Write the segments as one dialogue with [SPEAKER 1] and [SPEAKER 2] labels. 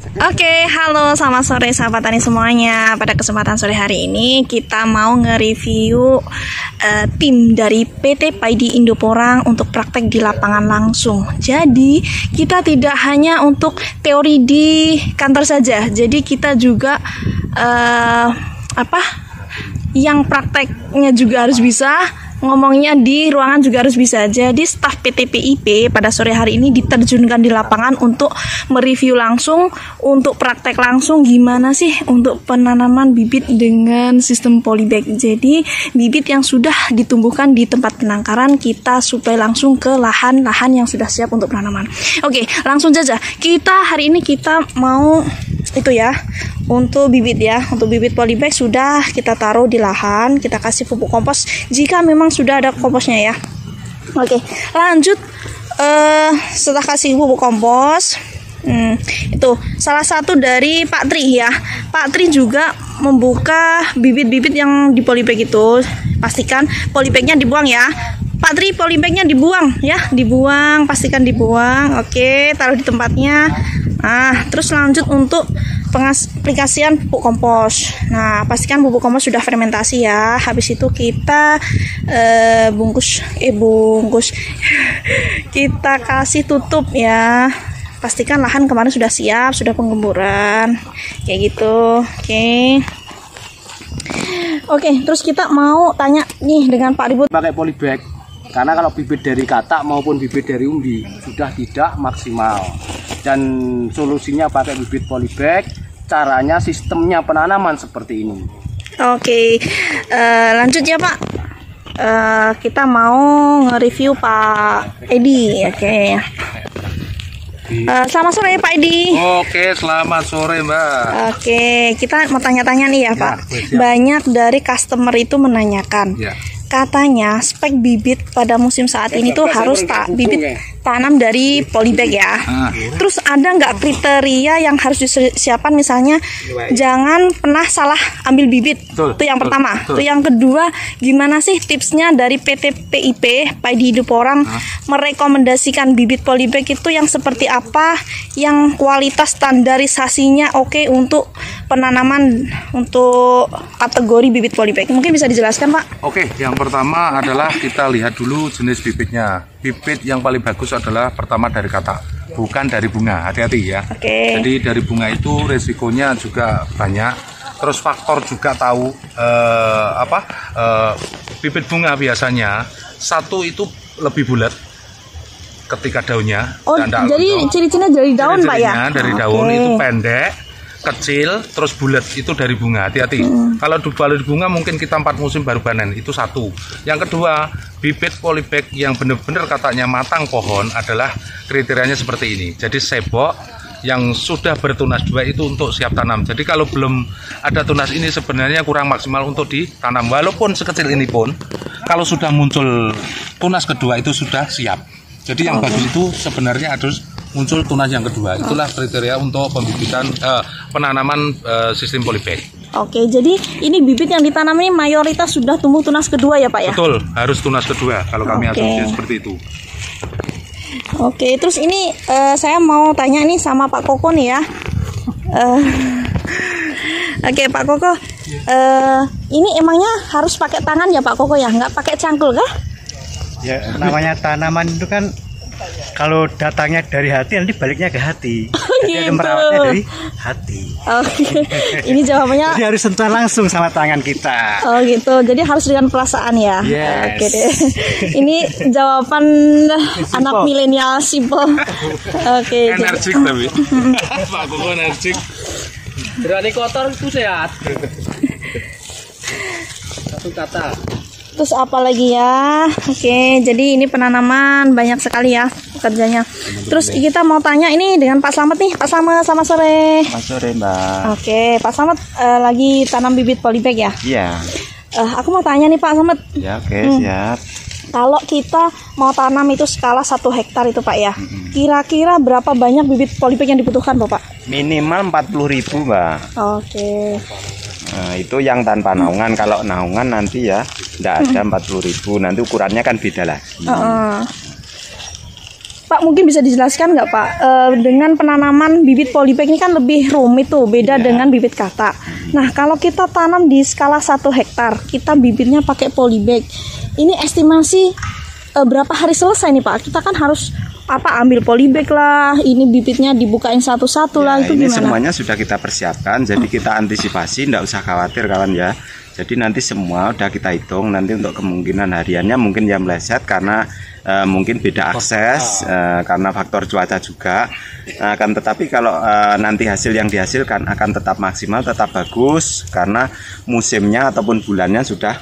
[SPEAKER 1] Oke, halo, selamat sore sahabat tani semuanya. Pada kesempatan sore hari ini kita mau nge-review tim dari PT Paidy Indoporang untuk praktek di lapangan langsung. Jadi kita tidak hanya untuk teori di kantor saja. Jadi kita juga yang prakteknya juga harus bisa, ngomongnya di ruangan juga harus bisa. Jadi staf PT PIP pada sore hari ini diterjunkan di lapangan untuk mereview langsung, untuk praktek langsung gimana sih untuk penanaman bibit dengan sistem polybag. Jadi bibit yang sudah ditumbuhkan di tempat penangkaran kita suplai langsung ke lahan-lahan yang sudah siap untuk penanaman. Oke, langsung saja. Hari ini kita mau itu ya, untuk bibit ya, untuk bibit polybag sudah kita taruh di lahan, kita kasih pupuk kompos jika memang sudah ada komposnya ya. Oke, lanjut. Setelah kasih pupuk kompos, itu salah satu dari Pak Tri ya. Pak Tri juga membuka bibit-bibit yang di polybag itu. Pastikan polybagnya dibuang ya. Pak Tri, polybagnya dibuang ya, dibuang, pastikan dibuang. Oke, taruh di tempatnya. Nah, terus lanjut untuk pengaplikasian pupuk kompos. Nah, pastikan pupuk kompos sudah fermentasi ya. Habis itu kita bungkus. Kita kasih tutup ya. Pastikan lahan kemarin sudah siap, sudah penggemburan. Kayak gitu. Oke, terus kita mau tanya nih dengan Pak Ribut.
[SPEAKER 2] Pakai polybag. Karena kalau bibit dari katak maupun bibit dari umbi sudah tidak maksimal. Dan solusinya pakai bibit polybag, caranya sistemnya penanaman seperti ini. Oke,
[SPEAKER 1] lanjut ya Pak. Kita mau nge-review Pak Edi. Oke. Selamat sore Pak Edi.
[SPEAKER 3] Oke, selamat sore Mbak.
[SPEAKER 1] Oke, kita mau tanya-tanya nih ya Pak. Banyak dari customer itu menanyakan. Ya. Katanya spek bibit pada musim saat ini tuh harus bibit tanam dari polybag ya. Terus ada nggak kriteria yang harus disiapkan, misalnya jangan pernah salah ambil bibit. Itu yang pertama. Itu yang kedua, gimana sih tipsnya dari PT PIP Paidy Indoporang merekomendasikan bibit polybag itu yang seperti apa, yang kualitas standarisasinya oke untuk penanaman untuk kategori bibit polybag. Mungkin bisa dijelaskan Pak?
[SPEAKER 3] Oke, yang pertama adalah kita lihat dulu jenis bibitnya. Bibit yang paling bagus adalah pertama dari katak, bukan dari bunga. Hati-hati ya. Jadi dari bunga itu resikonya juga banyak. Terus faktor juga tahu bibit bunga biasanya satu itu lebih bulat ketika daunnya.
[SPEAKER 1] Oh, jadi ciri-cirinya dari daun Pak ya?
[SPEAKER 3] Dari daun itu pendek, kecil, terus bulat, itu dari bunga. Hati-hati. Kalau di bunga mungkin kita 4 musim baru panen, itu satu. Yang kedua, bibit polybag yang benar-benar katanya matang pohon adalah kriterianya seperti ini. Jadi sebok yang sudah bertunas 2 itu untuk siap tanam. Jadi kalau belum ada tunas ini sebenarnya kurang maksimal untuk ditanam. Walaupun sekecil ini pun, kalau sudah muncul tunas kedua itu sudah siap. Jadi yang bagus itu sebenarnya harus muncul tunas yang kedua. Itulah kriteria untuk pembibitan penanaman sistem polybag.
[SPEAKER 1] Oke, jadi ini bibit yang ditanam ini mayoritas sudah tumbuh tunas kedua ya Pak ya?
[SPEAKER 3] Betul, harus tunas kedua kalau kami asumsi seperti itu.
[SPEAKER 1] Oke, terus ini saya mau tanya nih sama Pak Koko nih ya. Oke Pak Koko, ini emangnya harus pakai tangan ya Pak Koko ya? Nggak pakai cangkul kah?
[SPEAKER 4] Ya, namanya tanaman itu kan kalau datangnya dari hati nanti baliknya ke hati. Jadi
[SPEAKER 1] Gitu.
[SPEAKER 4] merawatnya dari hati.
[SPEAKER 1] Oke. Ini jawabannya.
[SPEAKER 4] Jadi harus sentuhan langsung sama tangan kita.
[SPEAKER 1] Oh gitu. Jadi harus dengan perasaan ya.
[SPEAKER 4] Yes.
[SPEAKER 1] Oke deh. Ini jawaban anak milenial simple. Oke.
[SPEAKER 3] Energik tapi. Pak Koko energik.
[SPEAKER 2] Berani kotor itu sehat. Satu kata.
[SPEAKER 1] Terus apa lagi ya? Oke, jadi ini penanaman banyak sekali ya kerjanya. Terus kita mau tanya ini dengan Pak Slamet nih. Pak Slamet, selamat sore.
[SPEAKER 4] Selamat sore Mbak.
[SPEAKER 1] Oke, Pak Slamet lagi tanam bibit polybag ya?
[SPEAKER 4] Iya.
[SPEAKER 1] Aku mau tanya nih Pak Slamet.
[SPEAKER 4] Ya, oke, siap.
[SPEAKER 1] Kalau kita mau tanam itu skala 1 hektar itu Pak ya, kira-kira berapa banyak bibit polybag yang dibutuhkan Bapak?
[SPEAKER 4] Minimal 40.000 Mbak.
[SPEAKER 1] Oke.
[SPEAKER 4] Nah, itu yang tanpa naungan. Kalau naungan nanti ya tidak ada 40.000. Nanti ukurannya kan beda lagi.
[SPEAKER 1] Pak, mungkin bisa dijelaskan nggak Pak, dengan penanaman bibit polybag ini kan lebih rumit tuh, beda dengan bibit katak. Nah, kalau kita tanam di skala 1 hektar, kita bibitnya pakai polybag, ini estimasi berapa hari selesai nih Pak? Kita kan harus ambil polybag lah, ini bibitnya dibukain satu-satu lah, itu
[SPEAKER 5] ini
[SPEAKER 1] gimana?
[SPEAKER 5] semuanya sudah kita persiapkan, jadi kita antisipasi, tidak usah khawatir kawan ya. Jadi nanti semua udah kita hitung, nanti untuk kemungkinan hariannya mungkin yang meleset karena mungkin beda akses, karena faktor cuaca juga. Akan tetapi kalau nanti hasil yang dihasilkan akan tetap maksimal, tetap bagus karena musimnya ataupun bulannya sudah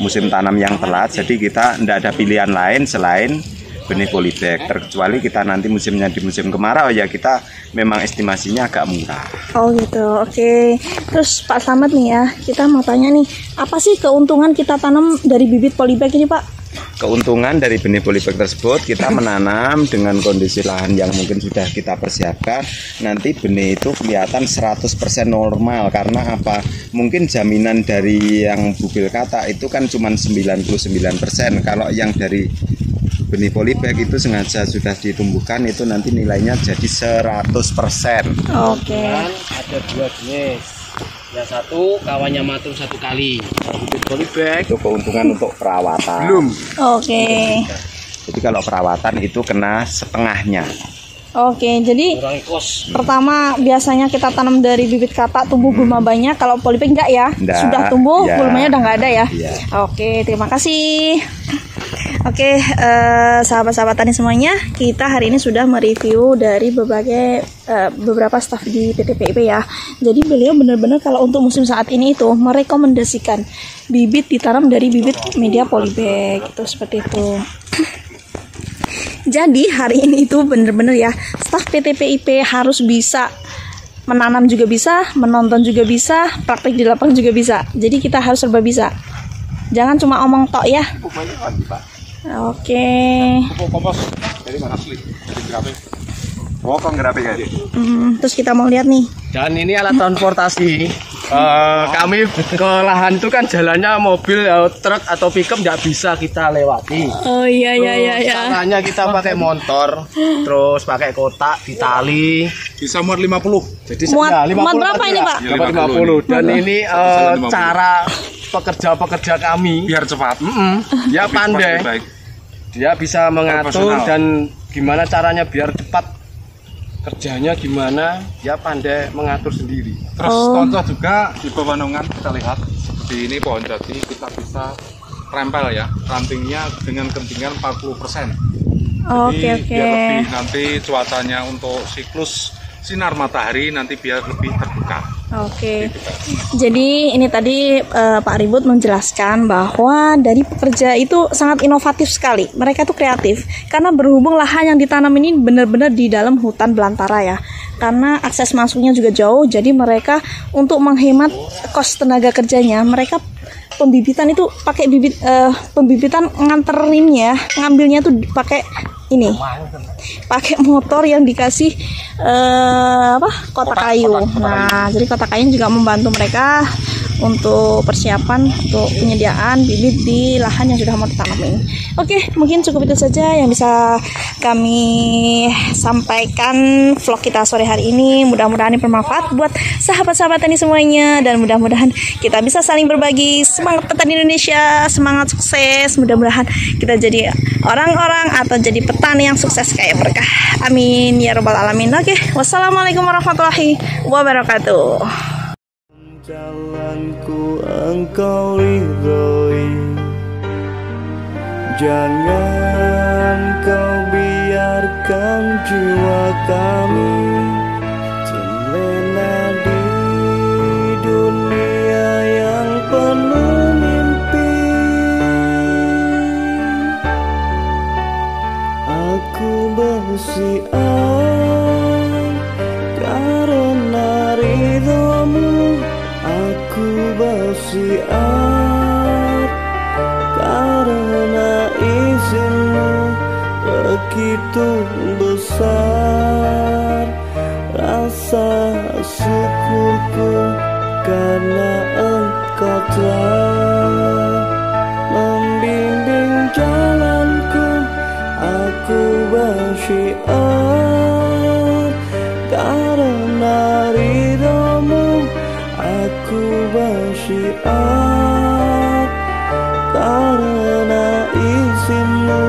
[SPEAKER 5] musim tanam yang telat. Jadi kita tidak ada pilihan lain selain benih polybag, terkecuali kita nanti musimnya di musim kemarau ya kita memang estimasinya agak murah.
[SPEAKER 1] Oh gitu, oke. Terus Pak Slamet nih ya, kita mau tanya nih, apa sih keuntungan kita tanam dari bibit polybag ini Pak?
[SPEAKER 5] Keuntungan dari benih polybag tersebut, kita menanam dengan kondisi lahan yang mungkin sudah kita persiapkan, nanti benih itu kelihatan 100% normal. Karena apa? Mungkin jaminan dari yang bubil katak itu kan cuma 99%. Kalau yang dari benih polybag itu sengaja sudah ditumbuhkan, itu nanti nilainya jadi 100%.
[SPEAKER 1] Oke.
[SPEAKER 2] Ada 2 jenis. Yang satu kawannya matur 1 kali. Bibit polybag
[SPEAKER 5] Itu keuntungan untuk perawatan.
[SPEAKER 2] belum.
[SPEAKER 1] Oke.
[SPEAKER 5] Jadi kalau perawatan itu kena setengahnya.
[SPEAKER 1] Oke, jadi
[SPEAKER 2] Kurangi kos.
[SPEAKER 1] pertama biasanya kita tanam dari bibit katak tumbuh gulma banyak, kalau polybag enggak ya?
[SPEAKER 5] Enggak,
[SPEAKER 1] Sudah tumbuh,
[SPEAKER 5] ya.
[SPEAKER 1] gulmanya udah nggak ada ya?
[SPEAKER 5] Iya.
[SPEAKER 1] Oke, terima kasih. Oke, sahabat-sahabat tani semuanya, kita hari ini sudah mereview dari beberapa staf di PT PIP ya. Jadi beliau benar-benar kalau untuk musim saat ini itu merekomendasikan bibit ditanam dari bibit media polybag, itu seperti itu. Jadi hari ini itu bener-bener ya, staf PT PIP harus bisa menanam juga bisa, menonton juga bisa, praktik di lapangan juga bisa. Jadi kita harus serba bisa. Jangan cuma omong tok ya. Oke.
[SPEAKER 3] Pupuk kompos dari mana asli? Dari grafik.
[SPEAKER 5] Oh, kok grafik ya?
[SPEAKER 1] Terus kita mau lihat nih.
[SPEAKER 2] Dan ini alat transportasi. Kami ke lahan itu kan jalannya mobil, truk atau pickup nggak bisa kita lewati.
[SPEAKER 1] Oh iya
[SPEAKER 2] Caranya kita pakai motor, terus pakai kotak ditali.
[SPEAKER 3] Bisa muat 50.
[SPEAKER 2] Jadi
[SPEAKER 1] Muat
[SPEAKER 2] ya, 50
[SPEAKER 1] muat berapa ini Pak?
[SPEAKER 3] Ya,
[SPEAKER 2] 50. Dan ini
[SPEAKER 3] Bisa 50.
[SPEAKER 2] cara pekerja-pekerja kami.
[SPEAKER 3] Biar cepat.
[SPEAKER 2] Dia
[SPEAKER 3] Lebih
[SPEAKER 2] pandai.
[SPEAKER 3] cepat, baik.
[SPEAKER 2] Dia bisa mengatur
[SPEAKER 3] Profesional.
[SPEAKER 2] dan gimana caranya biar cepat kerjanya, gimana dia pandai mengatur sendiri.
[SPEAKER 3] Terus contoh juga di pewanungan kita lihat seperti ini pohon jati kita bisa rempel ya, rantingnya dengan ketinggian 40%.
[SPEAKER 1] Oke.
[SPEAKER 3] Biar lebih nanti cuacanya untuk siklus sinar matahari nanti biar lebih terbuka.
[SPEAKER 1] Oke. Jadi ini tadi Pak Ribut menjelaskan bahwa dari pekerja itu sangat inovatif sekali. Mereka tuh kreatif karena berhubung lahan yang ditanam ini benar-benar di dalam hutan belantara ya. Karena akses masuknya juga jauh, jadi mereka untuk menghemat kos tenaga kerjanya, mereka pembibitan itu pakai bibit pembibitan nganterinnya, ngambilnya tuh pakai ini. Pakai motor yang dikasih kotak kayu. Nah, jadi kotak kayu juga membantu mereka untuk persiapan untuk penyediaan bibit di lahan yang sudah mau ditanam ini. Oke, mungkin cukup itu saja yang bisa kami sampaikan vlog kita sore hari ini. Mudah-mudahan ini bermanfaat buat sahabat-sahabat tani semuanya, dan mudah-mudahan kita bisa saling berbagi semangat petani Indonesia, semangat sukses. Mudah-mudahan kita jadi orang-orang atau jadi petani yang sukses kayak berkah. Amin ya rabbal alamin. Oke, wassalamualaikum warahmatullahi wabarakatuh.
[SPEAKER 6] Jalanku engkau ridhoi, jangan kau biarkan jiwa kami terlena di dunia yang penuh mimpi. Aku bersiap karena ridhomu, aku bersiap karena izinmu. Begitu besar rasa syukurku karena engkau telah membimbing jalanku. Aku bersyiar, karena ridhomu aku bersyiar, karena izinmu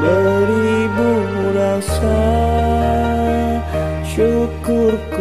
[SPEAKER 6] beribu rasa syukurku.